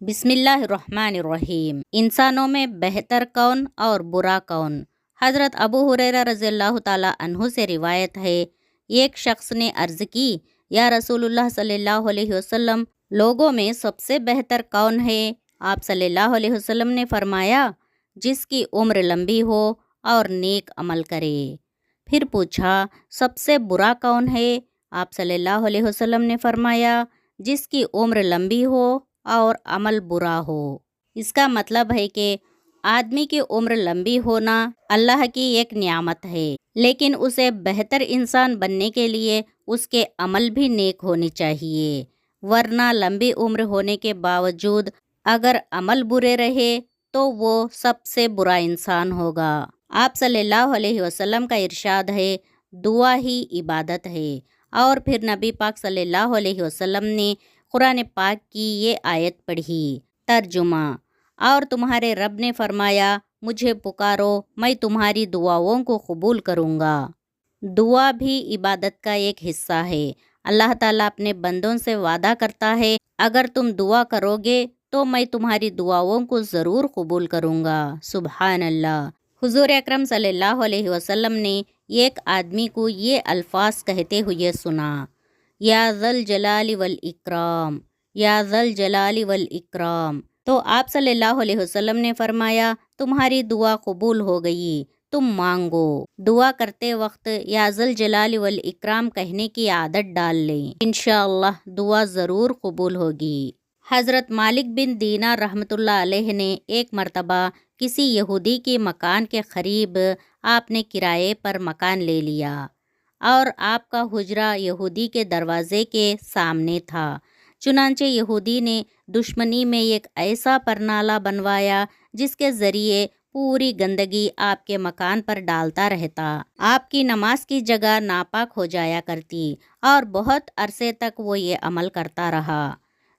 بسم اللہ الرحمن الرحیم۔ انسانوں میں بہتر کون اور برا کون؟ حضرت ابو ہریرہ رضی اللہ تعالیٰ عنہ سے روایت ہے، ایک شخص نے عرض کی، یا رسول اللہ صلی اللہ علیہ وسلم، لوگوں میں سب سے بہتر کون ہے؟ آپ صلی اللہ علیہ وسلم نے فرمایا، جس کی عمر لمبی ہو اور نیک عمل کرے۔ پھر پوچھا، سب سے برا کون ہے؟ آپ صلی اللہ علیہ وسلم نے فرمایا، جس کی عمر لمبی ہو اور عمل برا ہو۔ اس کا مطلب ہے کہ آدمی کی عمر لمبی ہونا اللہ کی ایک نعمت ہے، لیکن اسے بہتر انسان بننے کے لیے اس کے عمل بھی نیک ہونے چاہیے، ورنہ لمبی عمر ہونے کے باوجود اگر عمل برے رہے تو وہ سب سے برا انسان ہوگا۔ آپ صلی اللہ علیہ وسلم کا ارشاد ہے، دعا ہی عبادت ہے۔ اور پھر نبی پاک صلی اللہ علیہ وسلم نے قرآن پاک کی یہ آیت پڑھی۔ ترجمہ: اور تمہارے رب نے فرمایا، مجھے پکارو، میں تمہاری دعاؤں کو قبول کروں گا۔ دعا بھی عبادت کا ایک حصہ ہے۔ اللہ تعالیٰ اپنے بندوں سے وعدہ کرتا ہے، اگر تم دعا کرو گے تو میں تمہاری دعاؤں کو ضرور قبول کروں گا۔ سبحان اللہ۔ حضور اکرم صلی اللہ علیہ وسلم نے ایک آدمی کو یہ الفاظ کہتے ہوئے سنا، یا ذل جلال والاکرام، یا ذل جلال والاکرام۔ تو آپ صلی اللہ علیہ وسلم نے فرمایا، تمہاری دعا قبول ہو گئی، تم مانگو۔ دعا کرتے وقت یا ذل جلال والاکرام کہنے کی عادت ڈال لیں، انشاءاللہ دعا ضرور قبول ہوگی۔ حضرت مالک بن دینار رحمۃ اللہ علیہ نے ایک مرتبہ کسی یہودی کی مکان کے قریب آپ نے کرائے پر مکان لے لیا، اور آپ کا حجرہ یہودی کے دروازے کے سامنے تھا۔ چنانچہ یہودی نے دشمنی میں ایک ایسا پرنالہ بنوایا جس کے ذریعے پوری گندگی آپ کے مکان پر ڈالتا رہتا۔ آپ کی نماز کی جگہ ناپاک ہو جایا کرتی، اور بہت عرصے تک وہ یہ عمل کرتا رہا،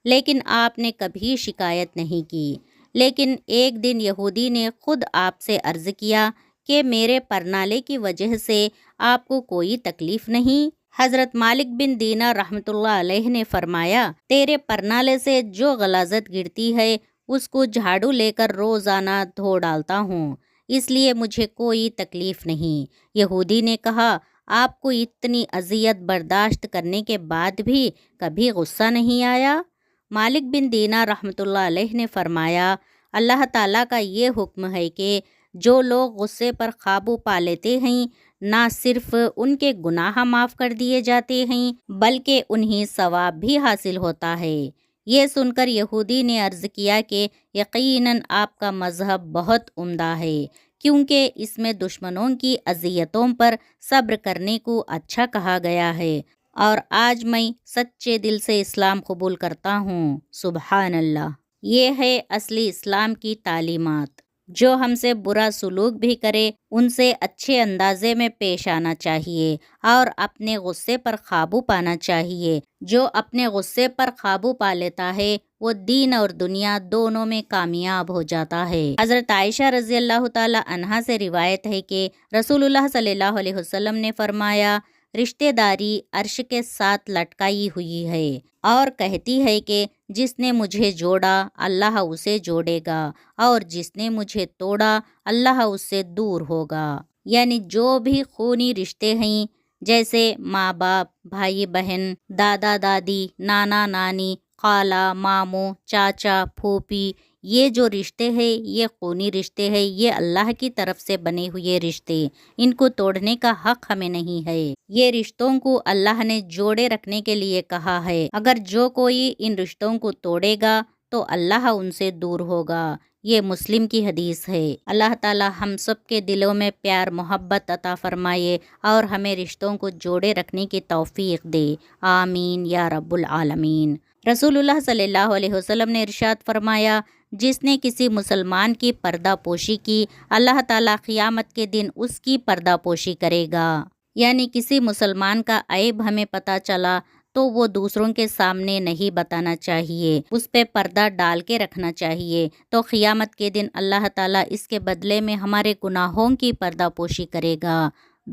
لیکن آپ نے کبھی شکایت نہیں کی۔ لیکن ایک دن یہودی نے خود آپ سے عرض کیا کہ میرے پرنالے کی وجہ سے آپ کو کوئی تکلیف نہیں؟ حضرت مالک بن دینار رحمۃ اللہ علیہ نے فرمایا، تیرے پرنالے سے جو غلاظت گرتی ہے اس کو جھاڑو لے کر روزانہ دھو ڈالتا ہوں، اس لیے مجھے کوئی تکلیف نہیں۔ یہودی نے کہا، آپ کو اتنی اذیت برداشت کرنے کے بعد بھی کبھی غصہ نہیں آیا؟ مالک بن دینار رحمۃ اللہ علیہ نے فرمایا، اللہ تعالیٰ کا یہ حکم ہے کہ جو لوگ غصے پر قابو پا لیتے ہیں، نہ صرف ان کے گناہ معاف کر دیے جاتے ہیں بلکہ انہیں ثواب بھی حاصل ہوتا ہے۔ یہ سن کر یہودی نے عرض کیا کہ یقیناً آپ کا مذہب بہت عمدہ ہے، کیونکہ اس میں دشمنوں کی اذیتوں پر صبر کرنے کو اچھا کہا گیا ہے، اور آج میں سچے دل سے اسلام قبول کرتا ہوں۔ سبحان اللہ۔ یہ ہے اصلی اسلام کی تعلیمات۔ جو ہم سے برا سلوک بھی کرے ان سے اچھے اندازے میں پیش آنا چاہیے اور اپنے غصے پر قابو پانا چاہیے۔ جو اپنے غصے پر قابو پا لیتا ہے وہ دین اور دنیا دونوں میں کامیاب ہو جاتا ہے۔ حضرت عائشہ رضی اللہ تعالی عنہا سے روایت ہے کہ رسول اللہ صلی اللہ علیہ وسلم نے فرمایا، رشتہ داری عرش کے ساتھ لٹکائی ہوئی ہے، اور کہتی ہے کہ جس نے مجھے جوڑا اللہ اسے جوڑے گا، اور جس نے مجھے توڑا اللہ اس سے دور ہوگا۔ یعنی جو بھی خونی رشتے ہیں، جیسے ماں باپ، بھائی بہن، دادا دادی، نانا نانی، خالہ ماموں، چاچا پھوپھی، یہ جو رشتے ہیں یہ خونی رشتے ہیں، یہ اللہ کی طرف سے بنے ہوئے رشتے، ان کو توڑنے کا حق ہمیں نہیں ہے۔ یہ رشتوں کو اللہ نے جوڑے رکھنے کے لیے کہا ہے، اگر جو کوئی ان رشتوں کو توڑے گا تو اللہ ان سے دور ہوگا۔ یہ مسلم کی حدیث ہے۔ اللہ تعالی ہم سب کے دلوں میں پیار محبت عطا فرمائے اور ہمیں رشتوں کو جوڑے رکھنے کی توفیق دے، آمین یا رب العالمین۔ رسول اللہ صلی اللہ علیہ وسلم نے ارشاد فرمایا، جس نے کسی مسلمان کی پردہ پوشی کی، اللہ تعالیٰ قیامت کے دن اس کی پردہ پوشی کرے گا۔ یعنی کسی مسلمان کا عیب ہمیں پتہ چلا تو وہ دوسروں کے سامنے نہیں بتانا چاہیے، اس پہ پردہ ڈال کے رکھنا چاہیے، تو قیامت کے دن اللہ تعالیٰ اس کے بدلے میں ہمارے گناہوں کی پردہ پوشی کرے گا۔